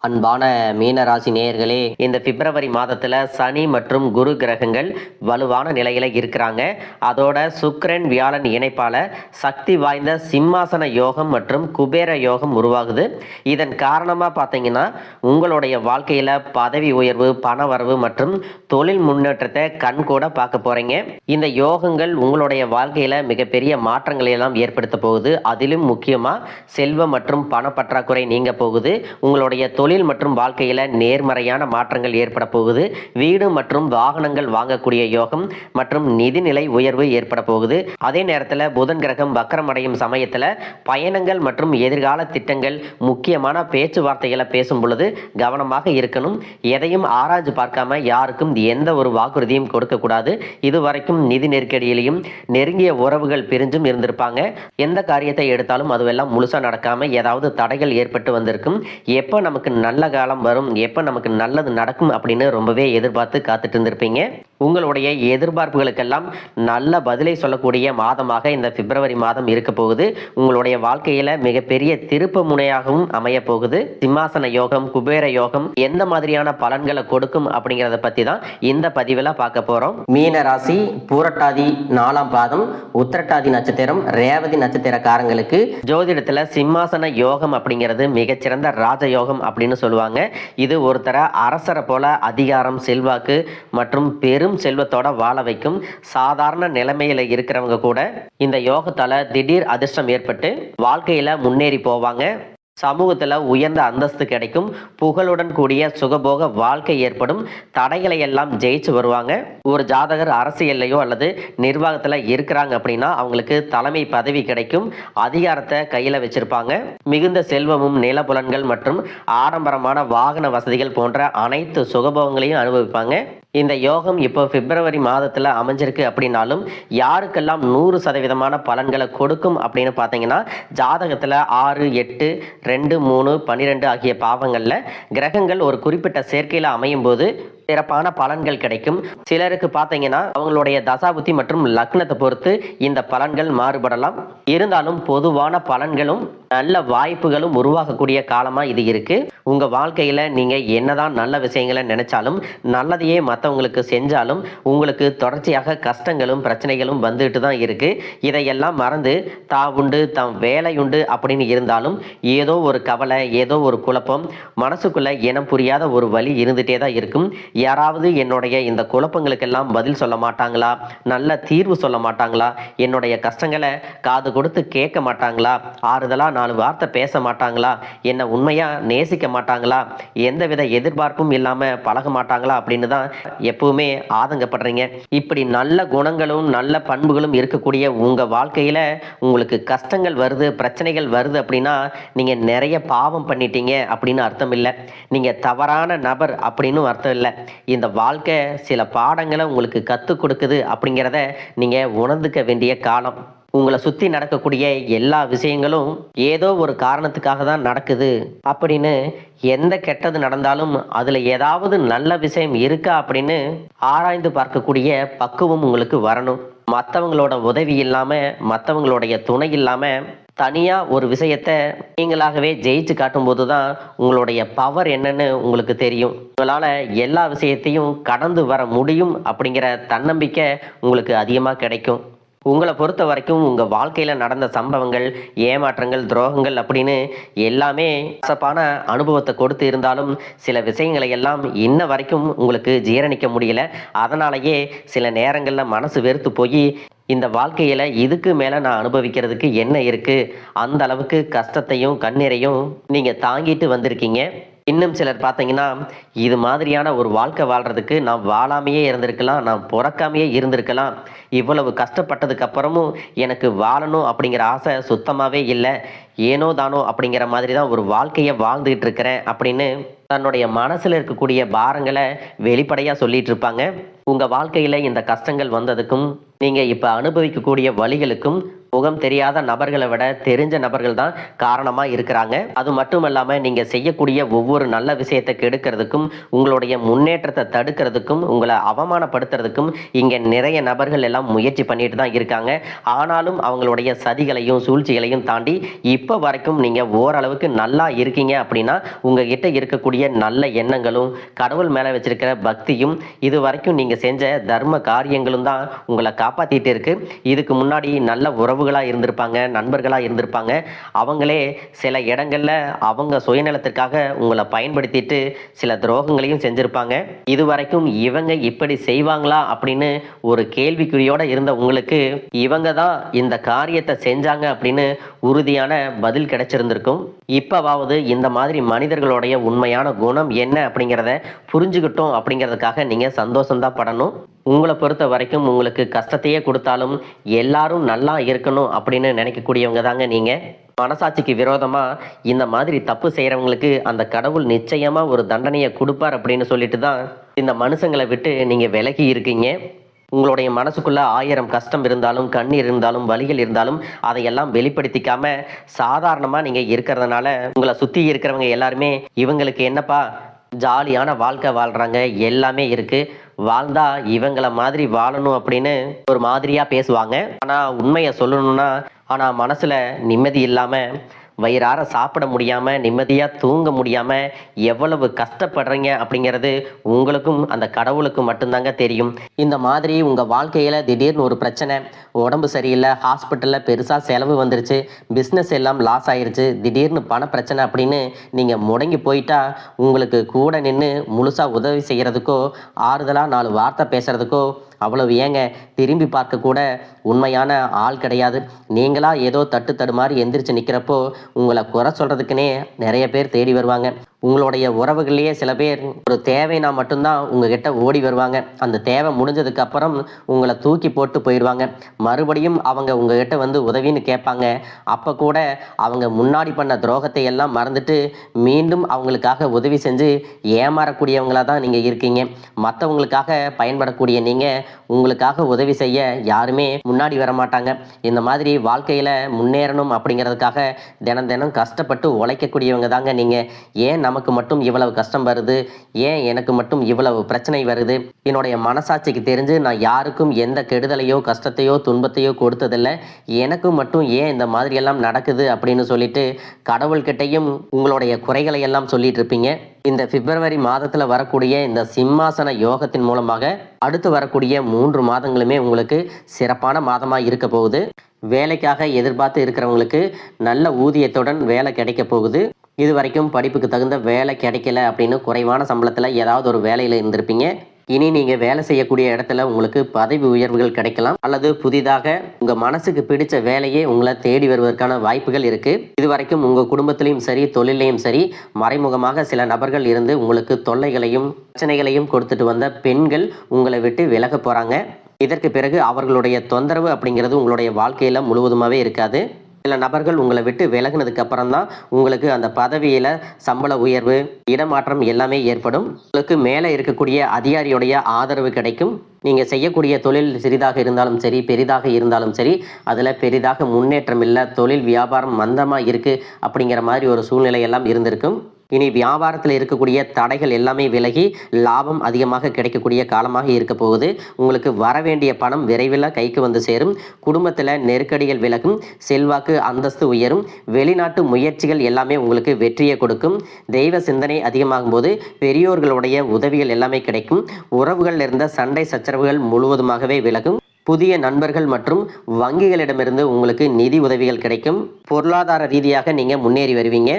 அன்பான மீனராசி நேயர்களே, இந்த பிப்ரவரி மாதத்துல சனி மற்றும் குரு கிரகங்கள் வலுவான நிலையில இருக்கிறாங்க. அதோட சுக்கிரன் வியாழன் இணைப்பால சக்தி வாய்ந்த சிம்மாசன யோகம் மற்றும் குபேர யோகம் உருவாகுது. இதன் காரணமா பார்த்தீங்கன்னா உங்களுடைய வாழ்க்கையில பதவி உயர்வு, பண வரவு மற்றும் தொழில் முன்னேற்றத்தை கண் கூட பார்க்க போறீங்க. இந்த யோகங்கள் உங்களுடைய வாழ்க்கையில மிகப்பெரிய மாற்றங்களை எல்லாம் ஏற்படுத்த போகுது. அதிலும் முக்கியமா செல்வம் மற்றும் பண பற்றாக்குறை நீங்க போகுது. உங்களுடைய தொழில் மற்றும் வாழ்க்கையில நேர்மறையான மாற்றங்கள் ஏற்பட போகுது. வீடு மற்றும் வாகனங்கள் வாங்கக்கூடிய யோகம் மற்றும் நிதிநிலை உயர்வு ஏற்பட போகுது. அதே நேரத்தில் புதன் கிரகம் வக்கரமடையும் சமயத்தில் பயணங்கள் மற்றும் எதிர்கால திட்டங்கள், முக்கியமான பேச்சுவார்த்தைகளை பேசும் பொழுது கவனமாக இருக்கணும். எதையும் ஆராய்ச்சி பார்க்காம யாருக்கும் எந்த ஒரு வாக்குறுதியும் கொடுக்க கூடாது. இதுவரைக்கும் நிதி நெருக்கடியிலையும் நெருங்கிய உறவுகள் பிரிஞ்சும் இருந்திருப்பாங்க. எந்த காரியத்தை எடுத்தாலும் அதுவெல்லாம் முழுசா நடக்காம ஏதாவது தடைகள் ஏற்பட்டு வந்திருக்கும். எப்போ நமக்கு நல்ல காலம் வரும், எப்போ நமக்கு நல்லது நடக்கும் அப்படின்னு ரொம்பவே எதிர்பார்த்து காத்துட்டு இருந்திருப்பீங்க. உங்களுடைய எதிர்பார்ப்புகளுக்கெல்லாம் நல்ல பதிலை சொல்லக்கூடிய மாதமாக இந்த பிப்ரவரி மாதம் இருக்க போகுது. உங்களுடைய வாழ்க்கையில மிகப்பெரிய திருப்பு முனையாகவும் அமைய போகுது. சிம்மாசன யோகம், குபேர யோகம் எந்த மாதிரியான பலன்களை கொடுக்கும் அப்படிங்கிறத பத்தி தான் இந்த பதிவில் பார்க்க போறோம். மீன ராசி பூரட்டாதி 4ஆம் பாதம், உத்திரட்டாதி நட்சத்திரம், ரேவதி நட்சத்திரக்காரங்களுக்கு ஜோதிடத்துல சிம்மாசன யோகம் அப்படிங்கிறது மிகச்சிறந்த ராஜயோகம் அப்படின்னு சொல்லுவாங்க. இது ஒருத்தரை அரசரை போல அதிகாரம், செல்வாக்கு மற்றும் பெரும் செல்வத்தோட வாழ வைக்கும். சாதாரண நிலைமையில இருக்கிறவங்க கூட இந்த யோகத்தால திடீர் அதிர்ஷ்டம் ஏற்பட்டு வாழ்க்கையில முன்னேறி போவாங்க. சமூகத்தில் உயர்ந்த அந்தஸ்து கிடைக்கும். புகழுடன் கூடிய சுகபோக வாழ்க்கை ஏற்படும். தடைகளை எல்லாம் ஜெயிச்சு வருவாங்க. ஒரு ஜாதகர் அரசியல்லையோ அல்லது நிர்வாகத்தில் இருக்கிறாங்க அப்படின்னா அவங்களுக்கு தலைமை பதவி கிடைக்கும். அதிகாரத்தை கையில் வச்சிருப்பாங்க. மிகுந்த செல்வமும், நிலப்புலன்கள் மற்றும் ஆடம்பரமான வாகன வசதிகள் போன்ற அனைத்து சுகபோகங்களையும் அனுபவிப்பாங்க. இந்த யோகம் இப்போ பிப்ரவரி மாதத்தில் அமைஞ்சிருக்கு அப்படின்னாலும் யாருக்கெல்லாம் 100% பலன்களை கொடுக்கும் அப்படின்னு பார்த்தீங்கன்னா ஜாதகத்தில் 6, 8, 2, 3, 12 ஆகிய பாவங்களில் கிரகங்கள் ஒரு குறிப்பிட்ட சேர்க்கையில் அமையும் போது சிறப்பான பலன்கள் கிடைக்கும். சிலருக்கு பார்த்தீங்கன்னா அவங்களுடைய தசாபுத்தி மற்றும் லக்னத்தை பொறுத்து இந்த பலன்கள் மாறுபடலாம். இருந்தாலும் பொதுவான பலன்களும் நல்ல வாய்ப்புகளும் உருவாகக்கூடிய காலமா இது இருக்கு. உங்க வாழ்க்கையில நீங்க என்னதான் நல்ல விஷயங்களை நினைச்சாலும், நல்லதையே மற்றவங்களுக்கு செஞ்சாலும் உங்களுக்கு தொடர்ச்சியாக கஷ்டங்களும் பிரச்சனைகளும் வந்துட்டு தான் இருக்கு. இதையெல்லாம் மறந்து தான் உண்டு, தம் வேலை உண்டு அப்படின்னு இருந்தாலும் ஏதோ ஒரு கவலை, ஏதோ ஒரு குழப்பம், மனசுக்குள்ள இனம் புரியாத ஒரு வலி இருந்துட்டே தான் இருக்கும். யாராவது என்னுடைய இந்த குழப்பங்களுக்கெல்லாம் பதில் சொல்ல மாட்டாங்களா, நல்ல தீர்வு சொல்ல மாட்டாங்களா, என்னுடைய கஷ்டங்களை காது கொடுத்து கேட்க மாட்டாங்களா, ஆறுதலா 4 வார்த்தை பேச மாட்டாங்களா, என்னை உண்மையா நேசிக்க மாட்டாங்களா, எந்தவித எதிர்பார்ப்பும் இல்லாம பழக மாட்டாங்களா அப்படின்னு தான் எப்பவுமே ஆதங்கப்படுறீங்க. இப்படி நல்ல குணங்களும் நல்ல பண்புகளும் இருக்கக்கூடிய உங்க வாழ்க்கையில உங்களுக்கு கஷ்டங்கள் வருது, பிரச்சனைகள் வருது அப்படின்னா நீங்க நிறைய பாவம் பண்ணிட்டீங்க அப்படின்னு அர்த்தம் இல்லை. நீங்க தவறான நபர் அப்படின்னு அர்த்தம் இல்லை. இந்த வாழ்க்கை சில பாடங்களை உங்களுக்கு கற்றுக் கொடுக்குது அப்படிங்கிறத நீங்க உணர்ந்துக்க வேண்டிய காலம். உங்களை சுற்றி நடக்கக்கூடிய எல்லா விஷயங்களும் ஏதோ ஒரு காரணத்துக்காக தான் நடக்குது அப்படின்னு, எந்த கெட்டது நடந்தாலும் அதில் ஏதாவது நல்ல விஷயம் இருக்கா அப்படின்னு ஆராய்ந்து பார்க்கக்கூடிய பக்குவம் உங்களுக்கு வரணும். மற்றவங்களோட உதவி இல்லாமல், மற்றவங்களுடைய துணை இல்லாமல் தனியாக ஒரு விஷயத்தை நீங்களாகவே ஜெயிச்சு காட்டும்போது தான் உங்களுடைய பவர் என்னன்னு உங்களுக்கு தெரியும். உங்களால் எல்லா விஷயத்தையும் கடந்து வர முடியும் அப்படிங்கிற தன்னம்பிக்கை உங்களுக்கு அதிகமாக கிடைக்கும். உங்களை பொறுத்த வரைக்கும் உங்கள் வாழ்க்கையில் நடந்த சம்பவங்கள், ஏமாற்றங்கள், துரோகங்கள் அப்படின்னு எல்லாமே கசப்பான அனுபவத்தை கொடுத்து இருந்தாலும் சில விஷயங்களை எல்லாம் இன்ன வரைக்கும் உங்களுக்கு ஜீரணிக்க முடியல. அதனாலேயே சில நேரங்களில் மனசு வெறுத்து போய் இந்த வாழ்க்கையில் இதுக்கு மேலே நான் அனுபவிக்கிறதுக்கு என்ன இருக்குது, அந்த அளவுக்கு கஷ்டத்தையும் கண்ணீரையும் நீங்கள் தாங்கிட்டு வந்திருக்கீங்க. இன்னும் சிலர் பார்த்தீங்கன்னா இது மாதிரியான ஒரு வாழ்க்கை வாழ்கிறதுக்கு நான் வாழாமையே இருந்திருக்கலாம், நான் பிறக்காமையே இருந்திருக்கலாம், இவ்வளவு கஷ்டப்பட்டதுக்கு அப்புறமும் எனக்கு வாழணும் அப்படிங்கிற ஆசை சுத்தமாகவே இல்லை, ஏனோ தானோ அப்படிங்கிற மாதிரி தான் ஒரு வாழ்க்கையை வாழ்ந்துகிட்டு இருக்கிறேன் அப்படின்னு தன்னுடைய மனசில் இருக்கக்கூடிய பாரங்களை வெளிப்படையாக சொல்லிட்டு இருப்பாங்க. உங்கள் வாழ்க்கையில் இந்த கஷ்டங்கள் வந்ததுக்கும் நீங்கள் இப்போ அனுபவிக்கக்கூடிய வழிகளுக்கும் முகம் தெரியாத நபர்களை விட தெரிஞ்ச நபர்கள் தான் காரணமா இருக்கிறாங்க. அது மட்டும் இல்லாம நீங்க செய்யக்கூடிய ஒவ்வொரு நல்ல விஷயத்தை கெடுக்கிறதுக்கும், உங்களுடைய முன்னேற்றத்தை தடுக்கிறதுக்கும், உங்களை அவமானப்படுத்துறதுக்கும் இங்க நிறைய நபர்கள் எல்லாம் முயற்சி பண்ணிட்டு தான் இருக்காங்க. ஆனாலும் அவங்களுடைய சதிகளையும் சூழ்ச்சிகளையும் தாண்டி இப்ப வரைக்கும் நீங்க ஓரளவுக்கு நல்லா இருக்கீங்க அப்படின்னா உங்ககிட்ட இருக்கக்கூடிய நல்ல எண்ணங்களும், கடவுள் மேல வச்சிருக்கிற பக்தியும், இது வரைக்கும் நீங்க செஞ்ச தர்ம காரியங்களும் தான் உங்களை காப்பாத்திட்டு இருக்கு. இதுக்கு முன்னாடி நல்ல உறவுகளா இருந்திருப்பாங்க, நண்பர்களா இருந்திருப்பாங்க. அவங்களே சில இடங்கள்ல அவங்க சுயநலத்திற்காக உங்களை பயன்படுத்திட்டு சில துரோகங்களையும் செஞ்சிருப்பாங்க. இதுவரைக்கும் இவங்க இப்படி செய்வாங்களா அப்படின்னு ஒரு கேள்விக்குறியோட இருந்த உங்களுக்கு இவங்க தான் இந்த காரியத்தை செஞ்சாங்க அப்படின்னு உறுதியான பதில் கிடைச்சிருந்திருக்கும். இப்பவாவது இந்த மாதிரி மனிதர்களுடைய உண்மையான குணம் என்ன அப்படிங்கிறத புரிஞ்சுக்கிட்டோம் அப்படிங்கிறதுக்காக நீங்க சந்தோஷம்தான் படணும். உங்களை பொறுத்த வரைக்கும் உங்களுக்கு கஷ்டத்தையே கொடுத்தாலும் எல்லாரும் நல்லா இருக்கணும் அப்படின்னு நினைக்கக்கூடியவங்க தாங்க நீங்க. மனசாட்சிக்கு விரோதமா இந்த மாதிரி தப்பு செய்யறவங்களுக்கு அந்த கடவுள் நிச்சயமா ஒரு தண்டனையை கொடுப்பார் அப்படின்னு சொல்லிட்டு தான் இந்த மனுஷங்களை விட்டு நீங்க விலகி இருக்கீங்க. உங்களுடைய மனசுக்குள்ள 1000 கஷ்டம் இருந்தாலும், கண்ணீர் இருந்தாலும், வலிகள் இருந்தாலும் அதையெல்லாம் வெளிப்படுத்திக்காம சாதாரணமா நீங்க இருக்கிறதுனால உங்களை சுத்தி இருக்கிறவங்க எல்லாருமே இவங்களுக்கு என்னப்பா ஜாலியான வாழ்க்கை வாழ்றாங்க, எல்லாமே இருக்கு, வாழ்ந்தா இவங்கள மாதிரி வாழணும் அப்படின்னு ஒரு மாதிரியா பேசுவாங்க. ஆனா உண்மையை சொல்லணும்னா மனசுல நிம்மதி இல்லாம, வயிறார சாப்பிட முடியாம, நிம்மதியா தூங்க முடியாம எவ்வளவு கஷ்டப்படுறீங்க அப்படிங்கிறது உங்களுக்கும் அந்த கடவுளுக்கும் மட்டும்தாங்க தெரியும். இந்த மாதிரி உங்க வாழ்க்கையில திடீர்னு ஒரு பிரச்சனை, உடம்பு சரியில்லை, ஹாஸ்பிட்டல்ல பெருசா செலவு வந்துருச்சு, பிஸ்னஸ் எல்லாம் லாஸ் ஆயிருச்சு, திடீர்னு பண பிரச்சனை அப்படின்னு நீங்க முடங்கி போயிட்டா உங்களுக்கு கூட நின்று முழுசா உதவி செய்யறதுக்கோ, ஆறுதலா 4 வார்த்தை பேசுறதுக்கோ அவ்வளவு ஏங்க திரும்பி பார்க்க கூட உண்மையான ஆள் கிடையாது. நீங்களா ஏதோ தட்டு தடுமாறி எந்திரிச்சு நிற்கிறப்போ உங்களை குறை சொல்றதுக்குன்னே நிறைய பேர் தேடி வருவாங்க. உங்களுடைய உறவுகள்லேயே சில பேர் ஒரு தேவைனா மட்டும்தான் உங்ககிட்ட ஓடி வருவாங்க. அந்த தேவை முடிஞ்சதுக்கு அப்புறம் உங்களை தூக்கி போட்டு போயிடுவாங்க. மறுபடியும் அவங்க உங்ககிட்ட வந்து உதவின்னு கேட்பாங்க. அப்போ கூட அவங்க முன்னாடி பண்ண துரோகத்தை எல்லாம் மறந்துட்டு மீண்டும் அவங்களுக்காக உதவி செஞ்சு ஏமாறக்கூடியவங்களா தான் நீங்கள் இருக்கீங்க. மற்றவங்களுக்காக பயன்படக்கூடிய நீங்கள் உங்களுக்காக உதவி செய்ய யாருமே முன்னாடி வர மாட்டாங்க. இந்த மாதிரி வாழ்க்கையில் முன்னேறணும் அப்படிங்கிறதுக்காக தினம் தினம் கஷ்டப்பட்டு உழைக்கக்கூடியவங்க தாங்க நீங்கள். ஏன் நமக்கு மட்டும் இவ்வளவு கஷ்டம் வருது, ஏன் எனக்கு மட்டும் இவ்வளவு பிரச்சனை வருது, என்னுடைய மனசாட்சிக்கு தெரிஞ்சு நான் யாருக்கும் எந்த கெடுதலையோ கஷ்டத்தையோ துன்பத்தையோ கொடுத்ததில்லை, எனக்கு மட்டும் ஏன் இந்த மாதிரி எல்லாம் நடக்குது அப்படின்னு சொல்லிட்டு கடவுள்கிட்டையும் உங்களுடைய குறைகளை எல்லாம் சொல்லிட்டு இருப்பீங்க. இந்த பிப்ரவரி மாதத்துல வரக்கூடிய இந்த சிம்மாசன யோகத்தின் மூலமாக அடுத்து வரக்கூடிய 3 மாதங்களுமே உங்களுக்கு சிறப்பான மாதமா இருக்க போகுது. வேலைக்காக எதிர்பார்த்து இருக்கிறவங்களுக்கு நல்ல ஊதியத்துடன் வேலை கிடைக்க போகுது. இது வரைக்கும் படிப்புக்கு தகுந்த வேலை கிடைக்கல அப்படின்னு குறைவான சம்பளத்தில் ஏதாவது ஒரு வேலையில் இருந்திருப்பீங்க. இனி நீங்கள் வேலை செய்யக்கூடிய இடத்துல உங்களுக்கு பதவி உயர்வுகள் கிடைக்கலாம், அல்லது புதிதாக உங்கள் மனசுக்கு பிடிச்ச வேலையே உங்களை தேடி வருவதற்கான வாய்ப்புகள் இருக்குது. இது வரைக்கும் உங்கள் குடும்பத்திலையும் சரி, தொழிலையும் சரி, மறைமுகமாக சில நபர்கள் இருந்து உங்களுக்கு தொல்லைகளையும் பிரச்சனைகளையும் கொடுத்துட்டு வந்த பெண்கள் உங்களை விட்டு விலக போகிறாங்க. இதற்கு பிறகு அவர்களுடைய தொந்தரவு அப்படிங்கிறது உங்களுடைய வாழ்க்கையில் முழுவதுமாகவே இருக்காது. சில நபர்கள் உங்களை விட்டு விலகினதுக்கு அப்புறம் தான் உங்களுக்கு அந்த பதவியில் சம்பள உயர்வு, இடமாற்றம் எல்லாமே ஏற்படும். உங்களுக்கு மேலே இருக்கக்கூடிய அதிகாரியுடைய ஆதரவு கிடைக்கும். நீங்கள் செய்யக்கூடிய தொழில் சிறிதாக இருந்தாலும் சரி, பெரிதாக இருந்தாலும் சரி, அதில் பெரிதாக முன்னேற்றம் இல்லை, தொழில் வியாபாரம் மந்தமாக இருக்குது அப்படிங்கிற மாதிரி ஒரு சூழ்நிலை எல்லாம் இருந்திருக்கும். இனி வியாபாரத்தில் இருக்கக்கூடிய தடைகள் எல்லாமே விலகி லாபம் அதிகமாக கிடைக்கக்கூடிய காலமாக இருக்க போகுது. உங்களுக்கு வர வேண்டிய பணம் விரைவில் கைக்கு வந்து சேரும். குடும்பத்தில் நெருக்கடிகள் விலகும், செல்வாக்கு அந்தஸ்து உயரும், வெளிநாட்டு முயற்சிகள் எல்லாமே உங்களுக்கு வெற்றியை கொடுக்கும். தெய்வ சிந்தனை அதிகமாகும் போது பெரியோர்களுடைய உதவிகள் எல்லாமே கிடைக்கும். உறவுகள் இருந்த சண்டை சச்சரவுகள் முழுவதுமாகவே விலகும். புதிய நண்பர்கள் மற்றும் வங்கிகளிடமிருந்து உங்களுக்கு நிதி உதவிகள் கிடைக்கும். பொருளாதார ரீதியாக நீங்கள் முன்னேறி வருவீங்க.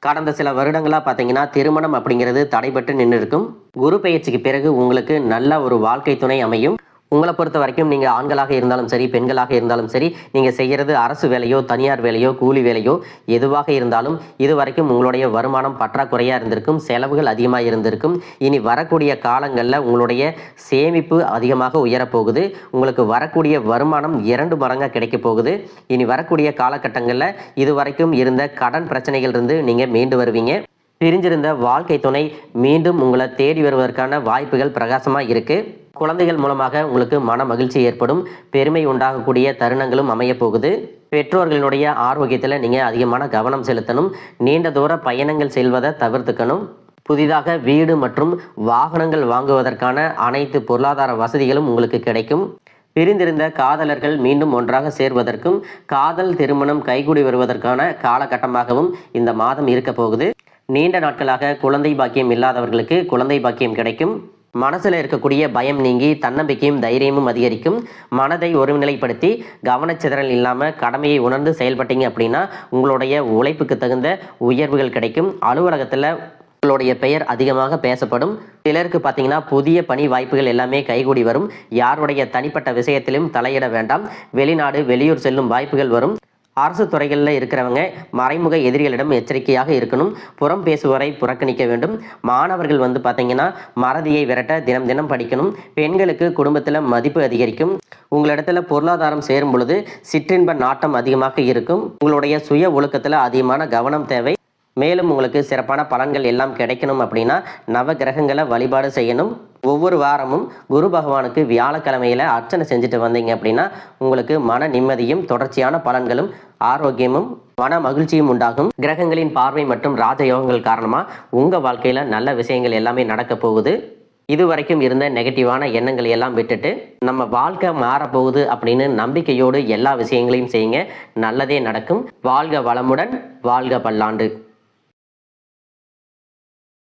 கடந்த சில வருடங்களாக பார்த்தீங்கன்னா திருமணம் அப்படிங்கிறது தடைபட்டு நின்று இருக்கும். குரு பெயர்ச்சிக்கு பிறகு உங்களுக்கு நல்ல ஒரு வாழ்க்கை துணை அமையும். உங்களை பொறுத்த வரைக்கும் நீங்கள் ஆண்களாக இருந்தாலும் சரி, பெண்களாக இருந்தாலும் சரி, நீங்கள் செய்கிறது அரசு வேலையோ, தனியார் வேலையோ, கூலி வேலையோ எதுவாக இருந்தாலும் இது வரைக்கும் உங்களுடைய வருமானம் பற்றாக்குறையாக இருந்திருக்கும், செலவுகள் அதிகமாக இருந்திருக்கும். இனி வரக்கூடிய காலங்களில் உங்களுடைய சேமிப்பு அதிகமாக உயரப்போகுது. உங்களுக்கு வரக்கூடிய வருமானம் 2 மடங்காக கிடைக்க போகுது. இனி வரக்கூடிய காலகட்டங்களில் இது வரைக்கும் இருந்த கடன் பிரச்சனைகள் இருந்து நீங்கள் மீண்டு வருவீங்க. பிரிஞ்சிருந்த வாழ்க்கை துணை மீண்டும் உங்களை தேடி வருவதற்கான வாய்ப்புகள் பிரகாசமாக இருக்குது. குழந்தைகள் மூலமாக உங்களுக்கு மன மகிழ்ச்சி ஏற்படும், பெருமை உண்டாகக்கூடிய தருணங்களும் அமைய போகுது. பெற்றோர்களுடைய ஆரோக்கியத்தில் நீங்கள் அதிகமான கவனம் செலுத்தணும். நீண்ட தூர பயணங்கள் செல்வதை தவிர்த்துக்கணும். புதிதாக வீடு மற்றும் வாகனங்கள் வாங்குவதற்கான அனைத்து பொருளாதார வசதிகளும் உங்களுக்கு கிடைக்கும். பிரிந்திருந்த காதலர்கள் மீண்டும் ஒன்றாக சேர்வதற்கும் காதல் திருமணம் கைகூடி வருவதற்கான காலகட்டமாகவும் இந்த மாதம் இருக்க போகுது. நீண்ட நாட்களாக குழந்தை பாக்கியம் இல்லாதவர்களுக்கு குழந்தை பாக்கியம் கிடைக்கும். மனசில் இருக்கக்கூடிய பயம் நீங்கி தன்னம்பிக்கையும் தைரியமும் அதிகரிக்கும். மனதை ஒருநிலைப்படுத்தி கவனச்சிதறல் இல்லாமல் கடமையை உணர்ந்து செயல்பட்டீங்க அப்படின்னா உங்களுடைய உழைப்புக்கு தகுந்த உயர்வுகள் கிடைக்கும். அலுவலகத்தில் உங்களுடைய பெயர் அதிகமாக பேசப்படும். சிலருக்கு பார்த்தீங்கன்னா புதிய பணி வாய்ப்புகள் எல்லாமே கைகூடி வரும். யாருடைய தனிப்பட்ட விஷயத்திலும் தலையிட வேண்டாம். வெளிநாடு வெளியூர் செல்லும் வாய்ப்புகள் வரும். அரசு துறைகளில் இருக்கிறவங்க மறைமுக எதிரிகளிடம் எச்சரிக்கையாக இருக்கணும். புறம் பேசுவரை புறக்கணிக்க வேண்டும். மாணவர்கள் பார்த்தீங்கன்னா மறதியை விரட்ட தினம் தினம் படிக்கணும். பெண்களுக்கு குடும்பத்தில் மதிப்பு அதிகரிக்கும். உங்களிடத்துல பொருளாதாரம் சேரும் பொழுது சிற்றின்ப நாட்டம் அதிகமாக இருக்கும். உங்களுடைய சுய ஒழுக்கத்தில் அதிகமான கவனம் தேவை. மேலும் உங்களுக்கு சிறப்பான பலன்கள் எல்லாம் கிடைக்கணும் அப்படின்னா நவ கிரகங்களை வழிபாடு செய்யணும். ஒவ்வொரு வாரமும் குரு பகவானுக்கு வியாழக்கிழமையில அர்ச்சனை செஞ்சுட்டு வந்தீங்க அப்படின்னா உங்களுக்கு மன நிம்மதியும் தொடர்ச்சியான பலன்களும் ஆரோக்கியமும் மன மகிழ்ச்சியும் உண்டாகும். கிரகங்களின் பார்வை மற்றும் ராஜயோகங்கள் காரணமா உங்க வாழ்க்கையில நல்ல விஷயங்கள் எல்லாமே நடக்க போகுது. இதுவரைக்கும் இருந்த நெகட்டிவான எண்ணங்களை எல்லாம் விட்டுட்டு நம்ம வாழ்க்கை மாறப்போகுது அப்படின்னு நம்பிக்கையோடு எல்லா விஷயங்களையும் செய்யுங்க. நல்லதே நடக்கும். வாழ்க வளமுடன், வாழ்க பல்லாண்டு.